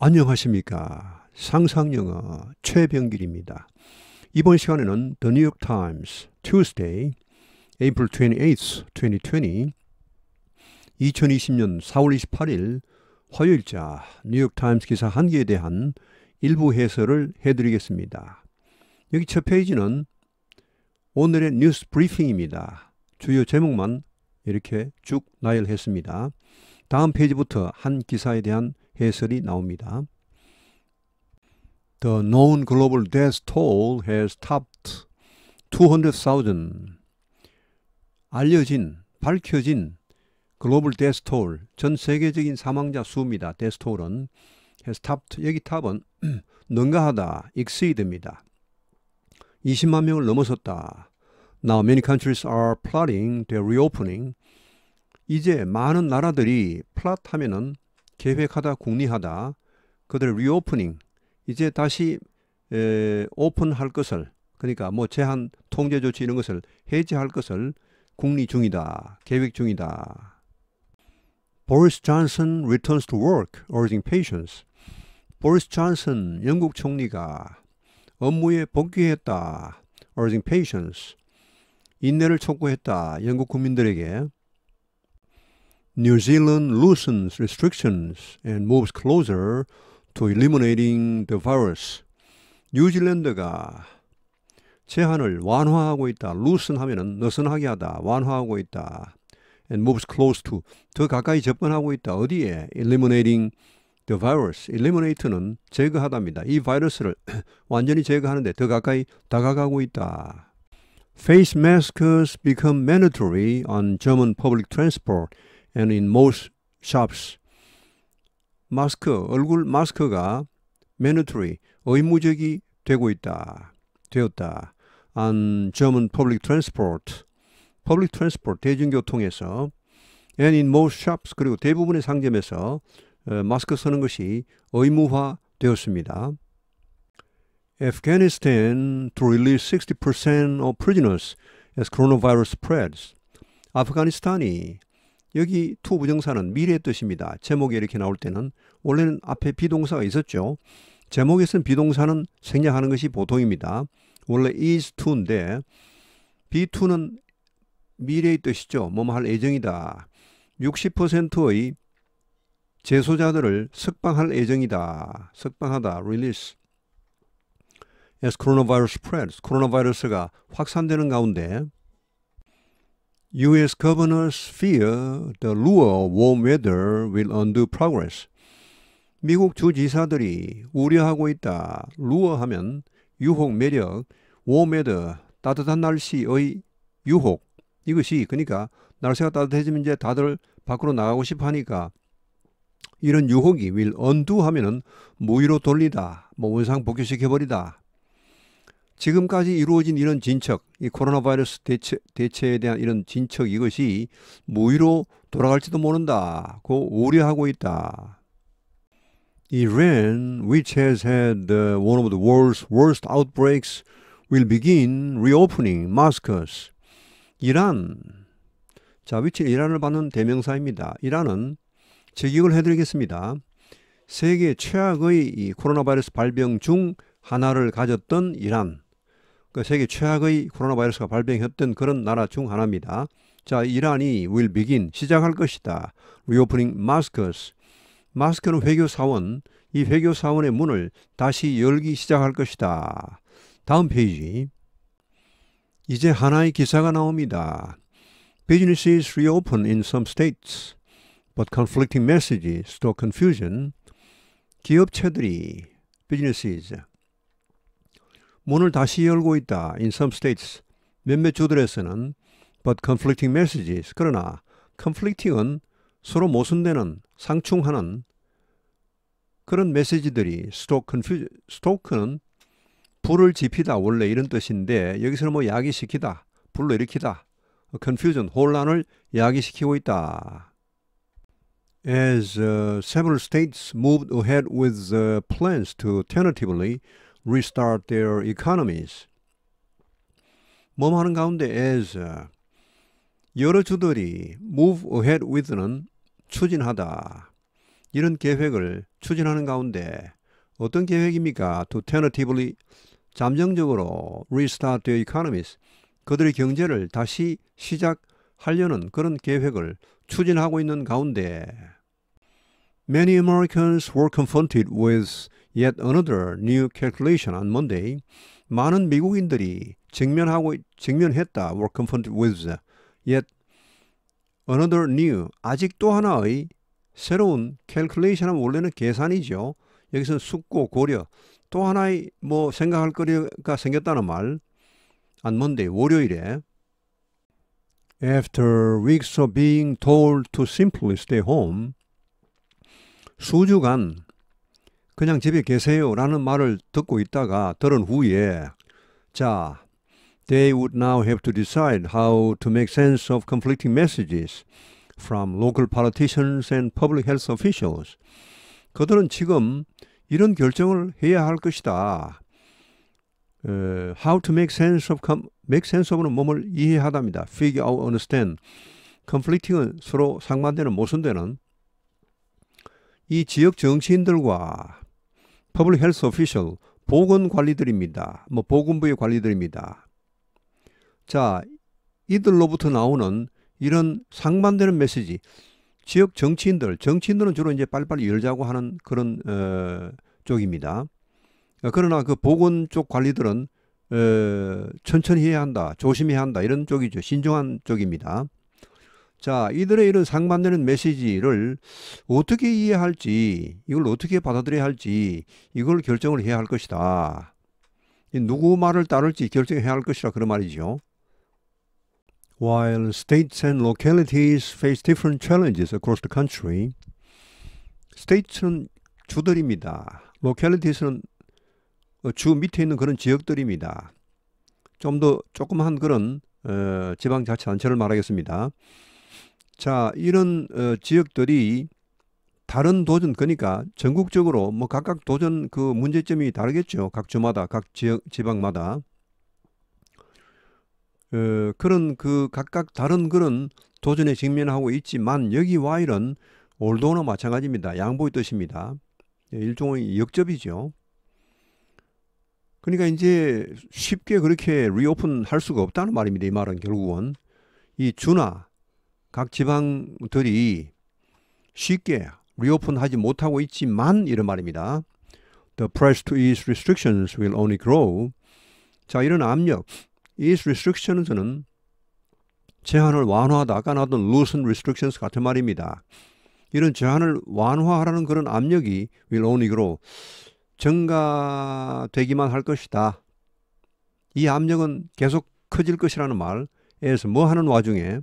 안녕하십니까. 상상영어 최병길입니다. 이번 시간에는 The New York Times Tuesday, April 28th, 2020 2020년 4월 28일 화요일자 뉴욕 타임스 기사 한 개에 대한 일부 해설을 해드리겠습니다. 여기 첫 페이지는 오늘의 뉴스 브리핑입니다. 주요 제목만 이렇게 쭉 나열했습니다. 다음 페이지부터 한 기사에 대한 해설이 나옵니다. The known global death toll has topped 200,000. 밝혀진 글로벌 death toll, 전 세계적인 사망자 수입니다. death toll은 has topped, 여기 탑은 능가하다, exceed입니다. 20만 명을 넘어섰다. Now many countries are plotting their reopening. 이제 많은 나라들이 plot 하면은 계획하다, 궁리하다, 그들의 reopening, 이제 다시 오픈할 것을, 그러니까 뭐 제한, 통제 조치 이런 것을 해제할 것을 궁리 중이다, 계획 중이다. Boris Johnson returns to work, urging patience. 보리스 존슨 영국 총리가 업무에 복귀했다, urging patience. 인내를 촉구했다, 영국 국민들에게. New Zealand loosens restrictions and moves closer to eliminating the virus. 뉴질랜드가 제한을 완화하고 있다. loosen 하면은 느슨하게 하다, 완화하고 있다. and moves close to, 더 가까이 접근하고 있다. 어디에? eliminating the virus. eliminate는 제거하다입니다. 이 바이러스를 완전히 제거하는데 더 가까이 다가가고 있다. Face masks become mandatory on German public transport and in most shops. 얼굴 마스크가 mandatory, 의무적이 되었다. on German public transport, 대중교통에서, and in most shops, 그리고 대부분의 상점에서 마스크 쓰는 것이 의무화 되었습니다. Afghanistan to release 60% of prisoners as coronavirus spreads. 아프가니스탄이, 여기 to 부정사는 미래의 뜻입니다. 제목에 이렇게 나올 때는 원래는 앞에 비동사가 있었죠. 제목에서는 비동사는 생략하는 것이 보통입니다. 원래 is to인데 be2는 미래의 뜻이죠. 뭐뭐 할 예정이다. 60%의 재소자들을 석방할 예정이다. 석방하다. release. As coronavirus spreads. 코로나 바이러스가 확산되는 가운데 U.S. governors fear the lure of warm weather will undo progress. 미국 주지사들이 우려하고 있다. lure 하면 유혹, 매력, warm weather, 따뜻한 날씨의 유혹. 이것이, 그러니까 날씨가 따뜻해지면 이제 다들 밖으로 나가고 싶어 하니까 이런 유혹이 will undo 하면은 무위로 돌리다, 뭐 원상 복귀시켜버리다. 지금까지 이루어진 이런 진척, 이 코로나 바이러스 대체에 대한 이런 진척, 이것이 무위로 돌아갈지도 모른다고 우려하고 있다. Iran, which has had one of the world's worst outbreaks, will begin reopening mosques. 이란, 자, 위치 이란을 받는 대명사입니다. 이란은 직역을 해드리겠습니다. 세계 최악의 이 코로나 바이러스 발병 중 하나를 가졌던 이란. 그 세계 최악의 코로나 바이러스가 발병했던 그런 나라 중 하나입니다. 자, 이란이 will begin, 시작할 것이다. reopening mosques. 마스크는 회교사원, 이 회교사원의 문을 다시 열기 시작할 것이다. 다음 페이지. 이제 하나의 기사가 나옵니다. Businesses reopen in some states, but conflicting messages stoke confusion. 기업체들이, businesses, 문을 다시 열고 있다. in some states, 몇몇 주들에서는, but conflicting messages, 그러나 conflicting은 서로 모순되는, 상충하는 그런 메시지들이 stoke는 불을 지피다, 원래 이런 뜻인데 여기서는 뭐 야기시키다, 불로 일으키다, confusion, 혼란을 야기시키고 있다. As several states moved ahead with plans to tentatively restart their economies. 뭐뭐 하는 가운데 as, 여러 주들이 move ahead with는 추진하다, 이런 계획을 추진하는 가운데 어떤 계획입니까? To tentatively 잠정적으로 restart their economies. 그들의 경제를 다시 시작하려는 그런 계획을 추진하고 있는 가운데 Many Americans were confronted with yet another new calculation on Monday. 많은 미국인들이 직면했다. were confronted with yet another new, 아직 또 하나의 새로운 calculation은 원래는 계산이죠. 여기서는 숙고, 고려, 또 하나의 뭐 생각할 거리가 생겼다는 말. on Monday, 월요일에 After weeks of being told to simply stay home, 수주간 그냥 집에 계세요 라는 말을 들은 후에 자, they would now have to decide how to make sense of conflicting messages from local politicians and public health officials. 그들은 지금 이런 결정을 해야 할 것이다. How to make sense of는 몸을 이해하답니다. Figure out, understand. conflicting은 서로 상반되는 모순되는 이 지역 정치인들과 public health official, 보건관리들입니다. 보건부의 관리들입니다. 자, 이들로부터 나오는 이런 상반되는 메시지, 지역 정치인들은 주로 이제 빨리빨리 열자고 하는 그런 쪽입니다. 그러나 그 보건 쪽 관리들은 천천히 해야 한다, 조심해야 한다 이런 쪽이죠. 신중한 쪽입니다. 자, 이들의 이런 상반되는 메시지를 어떻게 이해할지, 이걸 어떻게 받아들여야 할지 이걸 결정을 해야 할 것이다. 누구 말을 따를지 결정해야 할 것이라 그런 말이죠. While states and localities face different challenges across the country, states는 주들입니다. localities는 주 밑에 있는 그런 지역들입니다. 좀 더 조그마한 그런 지방자치단체를 말하겠습니다. 자, 이런 지역들이 다른 도전, 그러니까 전국적으로 뭐 각각 도전 그 문제점이 다르겠죠. 각 주마다, 각 지방마다. 그런 그 각각 다른 그런 도전에 직면하고 있지만 여기 와일은 올도나 마찬가지입니다. 양보의 뜻입니다. 일종의 역접이죠. 그러니까 이제 쉽게 그렇게 리오픈 할 수가 없다는 말입니다. 이 말은 결국은 이 주나 각 지방들이 쉽게 리오픈 하지 못하고 있지만 이런 말입니다. The press to ease restrictions will only grow. 자, 이런 압력, ease restrictions는 제한을 완화하다, 아까 나왔던 loosen restrictions 같은 말입니다. 이런 제한을 완화하라는 그런 압력이 will only grow. 증가되기만 할 것이다. 이 압력은 계속 커질 것이라는 말에서 뭐 하는 와중에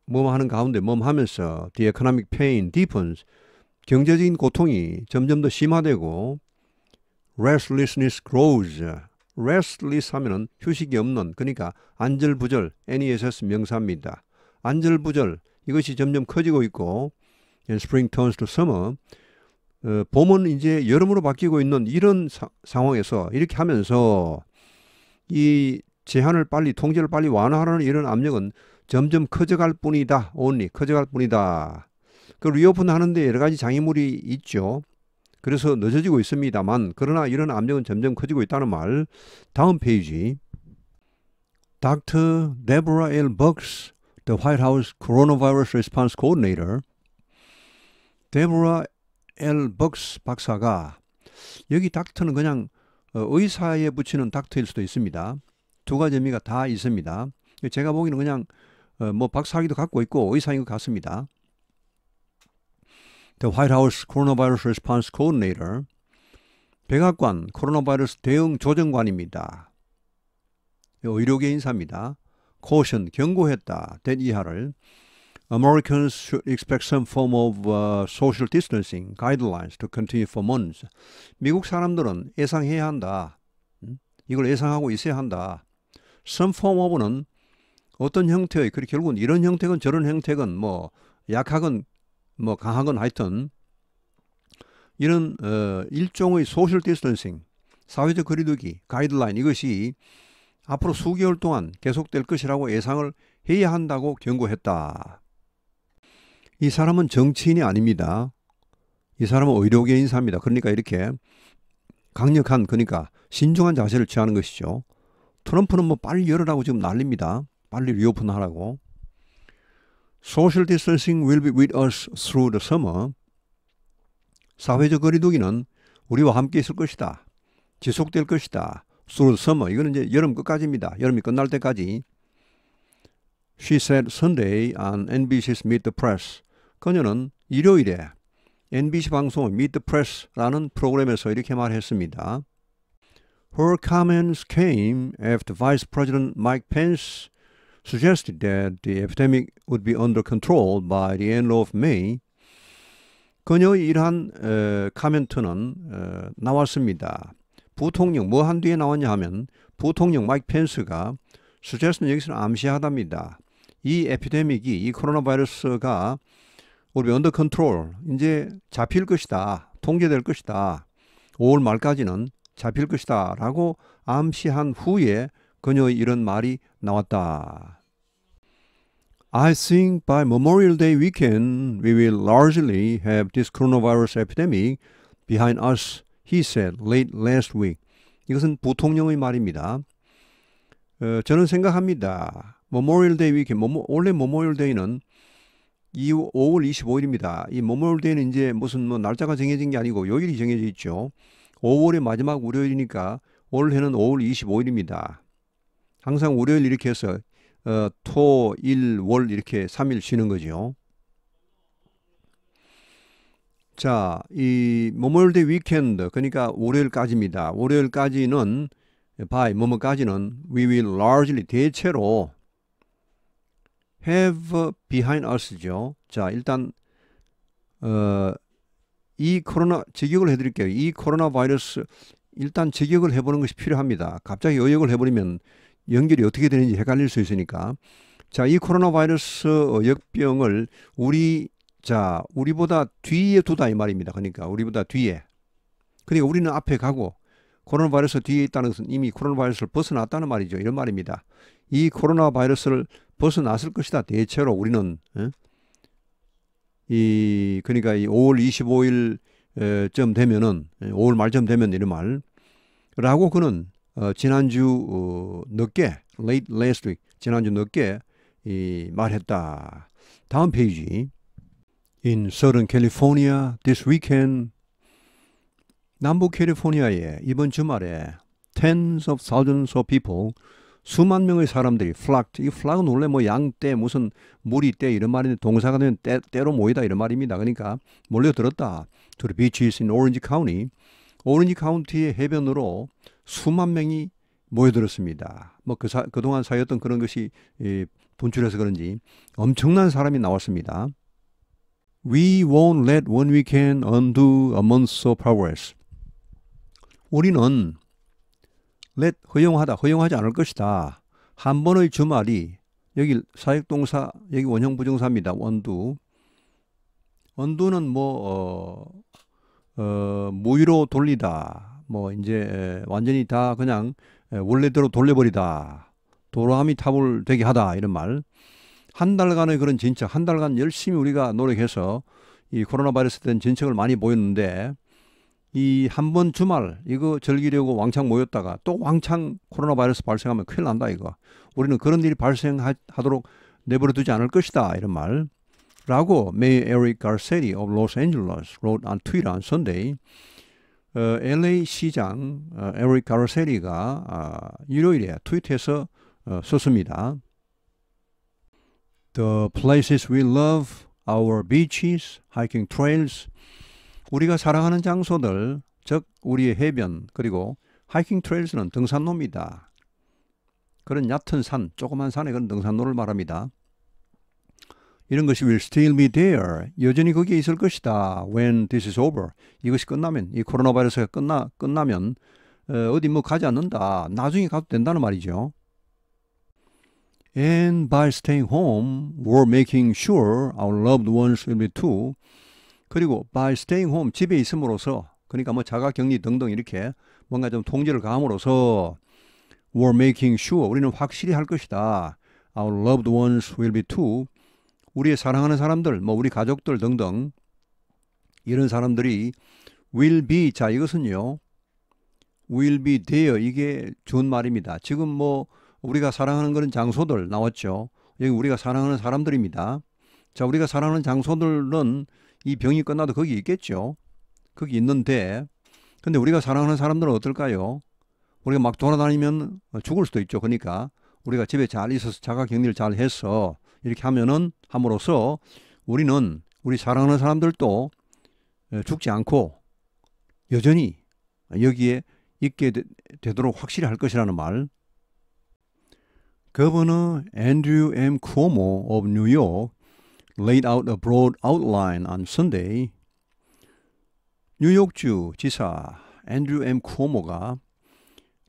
뭐 하는 가운데 뭐 하면서 the economic pain deepens. 경제적인 고통이 점점 더 심화되고 restlessness grows. restless 하면은 휴식이 없는, 그러니까 안절부절, NESS 명사입니다. 안절부절, 이것이 점점 커지고 있고 and spring turns to summer. 봄은 이제 여름으로 바뀌고 있는 이런 상황에서 이렇게 하면서 이 제한을 빨리, 통제를 빨리 완화하라는 이런 압력은 점점 커져갈 뿐이다. only 커져갈 뿐이다. 그 리오픈 하는데 여러 가지 장애물이 있죠. 그래서 늦어지고 있습니다만 그러나 이런 압력은 점점 커지고 있다는 말. 다음 페이지. Dr. Deborah L. Birx, the White House Coronavirus Response Coordinator. Deborah L. Birx 박사가, 여기 닥터는 그냥 의사에 붙이는 닥터일 수도 있습니다. 두 가지 의미가 다 있습니다. 제가 보기에는 그냥 뭐 박사학위도 갖고 있고 의사인 것 같습니다. The White House Coronavirus Response Coordinator, 백악관 코로나 바이러스 대응 조정관입니다. 의료계 인사입니다. Caution, 경고했다. that 이하를 Americans should expect some form of social distancing guidelines to continue for months. 미국 사람들은 예상해야 한다. 이걸 예상하고 있어야 한다. Some form of는 어떤 형태의, 그리고 결국은 이런 형태건 저런 형태건 뭐 약하건 뭐 강하건 하여튼 이런 일종의 소셜 디스턴싱, 사회적 거리두기, 가이드라인, 이것이 앞으로 수개월 동안 계속될 것이라고 예상을 해야 한다고 경고했다. 이 사람은 정치인이 아닙니다. 이 사람은 의료계 인사입니다. 그러니까 이렇게 강력한, 그러니까 신중한 자세를 취하는 것이죠. 트럼프는 뭐 빨리 열으라고 지금 난립니다. 빨리 리오픈하라고. Social distancing will be with us through the summer. 사회적 거리두기는 우리와 함께 있을 것이다. 지속될 것이다. through the summer. 이거는 이제 여름 끝까지입니다. 여름이 끝날 때까지. She said Sunday on NBC's Meet the Press. 그녀는 일요일에 NBC 방송 Meet the Press라는 프로그램에서 이렇게 말했습니다. Her comments came after Vice President Mike Pence suggested that the epidemic would be under control by the end of May. 그녀의 이러한 코멘트는 나왔습니다. 부통령 뭐 한 뒤에 나왔냐 하면 부통령 마이크 펜스가 suggest는 여기서는 암시하답니다. 이 에피데믹이 이 코로나 바이러스가 우리 under control 이제 잡힐 것이다. 통제될 것이다. 5월 말까지는 잡힐 것이다 라고 암시한 후에 그녀의 이런 말이 나왔다. I think by Memorial Day weekend we will largely have this coronavirus epidemic behind us, he said late last week. 이것은 부통령의 말입니다. 저는 생각합니다. Memorial Day weekend, 원래 Memorial Day는 5월 25일입니다. 이 Memorial Day는 이제 무슨 뭐 날짜가 정해진 게 아니고 요일이 정해져 있죠. 5월의 마지막 월요일이니까 올해는 5월 25일입니다. 항상 월요일 이렇게 해서 토, 일, 월 이렇게 3일 쉬는 거죠. 자, 이 Memorial Day weekend 그러니까 월요일까지입니다. 월요일까지는 by 뭐뭐까지는 we will largely 대체로 have behind us죠. 자, 일단 이 코로나 직역을 해드릴게요. 이 코로나 바이러스 일단 직역을 해보는 것이 필요합니다. 갑자기 의역을 해버리면 연결이 어떻게 되는지 헷갈릴 수 있으니까. 자, 이 코로나 바이러스 역병을 우리보다 뒤에 두다 이 말입니다. 그러니까 우리보다 뒤에. 그러니까 우리는 앞에 가고 코로나 바이러스 뒤에 있다는 것은 이미 코로나 바이러스를 벗어났다는 말이죠. 이런 말입니다. 이 코로나 바이러스를 벗어났을 것이다. 대체로 우리는 그러니까 이 5월 25일쯤 되면은 5월 말쯤 되면 이런 말라고 그는 지난주 늦게 late last week 지난주 늦게 말했다. 다음 페이지. In Southern California this weekend 남부 캘리포니아에 이번 주말에 tens of thousands of people 수만 명의 사람들이 flocked. 이 flock은 원래 뭐 양떼 무슨 무리떼 이런 말인데 동사가 되면 때로 모이다 이런 말입니다. 그러니까 몰려들었다. To the beaches in Orange County. 오렌지 카운티의 해변으로 수만 명이 모여들었습니다. 뭐 그동안 사였던 그런 것이 분출해서 그런지 엄청난 사람이 나왔습니다. We won't let one weekend undo a month of progress. 우리는 let 허용하지 않을 것이다. 한 번의 주말이 여기 사역동사 여기 원형 부정사입니다. undo는 무위로 돌리다. 뭐 이제 완전히 다 그냥 원래대로 돌려버리다. 도로함이 타불되게 하다 이런 말. 한 달간의 그런 진척, 한 달간 열심히 우리가 노력해서 이 코로나 바이러스에 대한 진척을 많이 보였는데 이 한 번 주말 이거 즐기려고 왕창 모였다가 또 왕창 코로나 바이러스 발생하면 큰일 난다 이거. 우리는 그런 일이 발생하도록 내버려 두지 않을 것이다 이런 말. 라고 Mayor Eric Garcetti of Los Angeles wrote on Twitter on Sunday. LA 시장 에릭 가르세리가 일요일에 트윗해서 썼습니다. The places we love, our beaches, hiking trails. 우리가 사랑하는 장소들, 즉 우리의 해변, 그리고 하이킹 트레일스는 등산로입니다. 그런 얕은 산, 조그만 산의 그런 등산로를 말합니다. 이런 것이 will still be there. 여전히 거기에 있을 것이다. When this is over. 이것이 끝나면, 이 코로나 바이러스가 끝나면 어디 뭐 가지 않는다. 나중에 가도 된다는 말이죠. And by staying home, we're making sure our loved ones will be too. 그리고 by staying home, 집에 있음으로써, 그러니까 뭐 자가격리 등등 이렇게 뭔가 좀 통제를 가함으로써 we're making sure, 우리는 확실히 할 것이다. Our loved ones will be too. 우리의 사랑하는 사람들, 뭐 우리 가족들 등등 이런 사람들이 will be, 자 이것은요 will be there, 이게 준 말입니다. 지금 뭐 우리가 사랑하는 그런 장소들 나왔죠. 여기 우리가 사랑하는 사람들입니다. 자, 우리가 사랑하는 장소들은 이 병이 끝나도 거기 있겠죠. 거기 있는데, 근데 우리가 사랑하는 사람들은 어떨까요? 우리가 막 돌아다니면 죽을 수도 있죠. 그러니까 우리가 집에 잘 있어서 자가격리를 잘 해서 이렇게 하면은 함으로써 우리는 우리 사랑하는 사람들도 죽지 않고 여전히 여기에 있게 되도록 확실히 할 것이라는 말. Governor Andrew M. Cuomo of New York laid out a broad outline on Sunday. 뉴욕주 지사 앤드류 M. 쿠오모가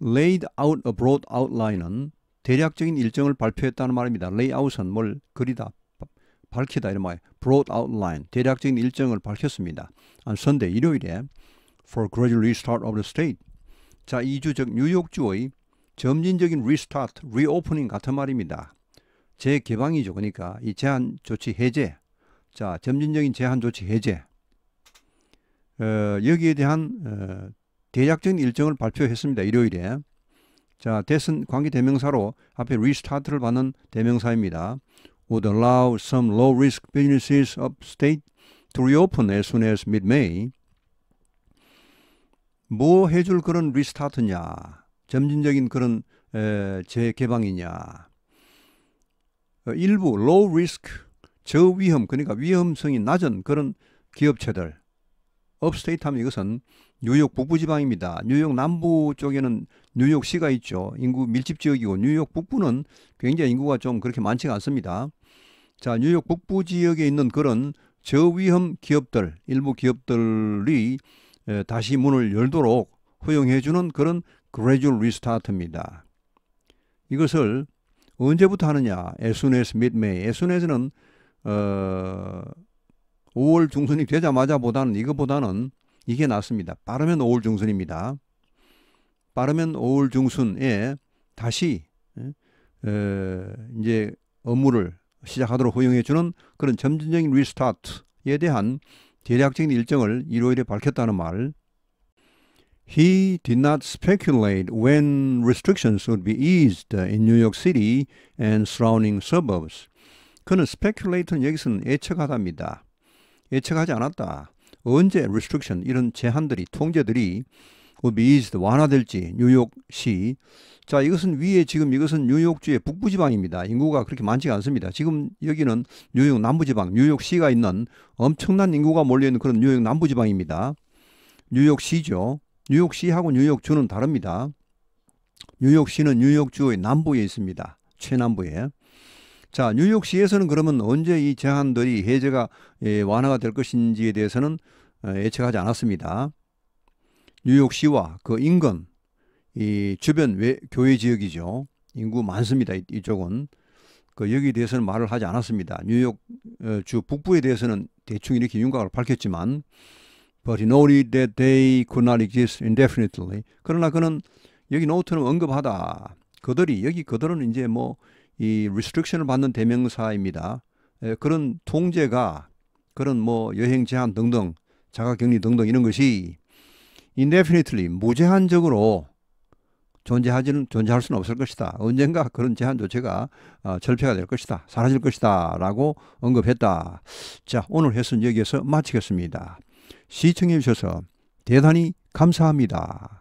laid out a broad outline은 대략적인 일정을 발표했다는 말입니다. layout은 뭘 그리다, 밝히다 이런 말. broad outline, 대략적인 일정을 밝혔습니다. on Sunday, 일요일에 for gradual restart of the state. 자, 이주 즉 뉴욕주의 점진적인 restart, reopening 같은 말입니다. 재개방이죠. 그러니까 이 제한 조치 해제. 자, 점진적인 제한 조치 해제. 여기에 대한 대략적인 일정을 발표했습니다. 일요일에. 자, 대선 관계 대명사로 앞에 restart를 받는 대명사입니다. would allow some low-risk businesses upstate to reopen as soon as mid-May. 뭐 해줄 그런 리스타트냐, 점진적인 그런 재개방이냐. 일부 low risk, 저위험, 그러니까 위험성이 낮은 그런 기업체들. 업스테이트 하면 이것은 뉴욕 북부지방입니다. 뉴욕 남부 쪽에는 뉴욕시가 있죠. 인구 밀집지역이고 뉴욕 북부는 굉장히 인구가 좀 그렇게 많지가 않습니다. 자, 뉴욕 북부 지역에 있는 그런 저위험 기업들, 일부 기업들이 다시 문을 열도록 허용해주는 그런 gradual restart입니다. 이것을 언제부터 하느냐? as soon as mid-May. as soon as는 5월 중순이 되자마자 이거보다는 이게 낫습니다. 빠르면 5월 중순입니다. 빠르면 5월 중순에 다시 이제 업무를 시작하도록 허용해주는 그런 점진적인 리스타트에 대한 대략적인 일정을 일요일에 밝혔다는 말. He did not speculate when restrictions would be eased in New York City and surrounding suburbs. 그는 speculate는 여기서는 예측하다입니다. 예측하지 않았다. 언제 restriction, 이런 제한들이, 통제들이 would be eased, 완화될지 뉴욕시. 자, 이것은 위에 지금 이것은 뉴욕주의 북부지방입니다. 인구가 그렇게 많지가 않습니다. 지금 여기는 뉴욕 남부지방, 뉴욕시가 있는 엄청난 인구가 몰려있는 그런 뉴욕 남부지방입니다. 뉴욕시죠. 뉴욕시하고 뉴욕주는 다릅니다. 뉴욕시는 뉴욕주의 남부에 있습니다. 최남부에. 자, 뉴욕시에서는 그러면 언제 이 제한들이 해제가 완화가 될 것인지에 대해서는 예측하지 않았습니다. 뉴욕시와 그 인근, 이 주변 교외 지역이죠. 인구 많습니다. 이쪽은. 여기에 대해서는 말을 하지 않았습니다. 뉴욕 주 북부에 대해서는 대충 이렇게 윤곽을 밝혔지만 But he noted that they could not exist indefinitely. 그러나 그는 여기 노트는 언급하다. 그들은 이제 뭐 이 restriction을 받는 대명사입니다. 그런 통제가, 그런 뭐 여행 제한 등등, 자가격리 등등 이런 것이 indefinitely, 무제한적으로 존재할 수는 없을 것이다. 언젠가 그런 제한 조치가 철폐가 될 것이다. 사라질 것이다. 라고 언급했다. 자, 오늘 해설은 여기에서 마치겠습니다. 시청해 주셔서 대단히 감사합니다.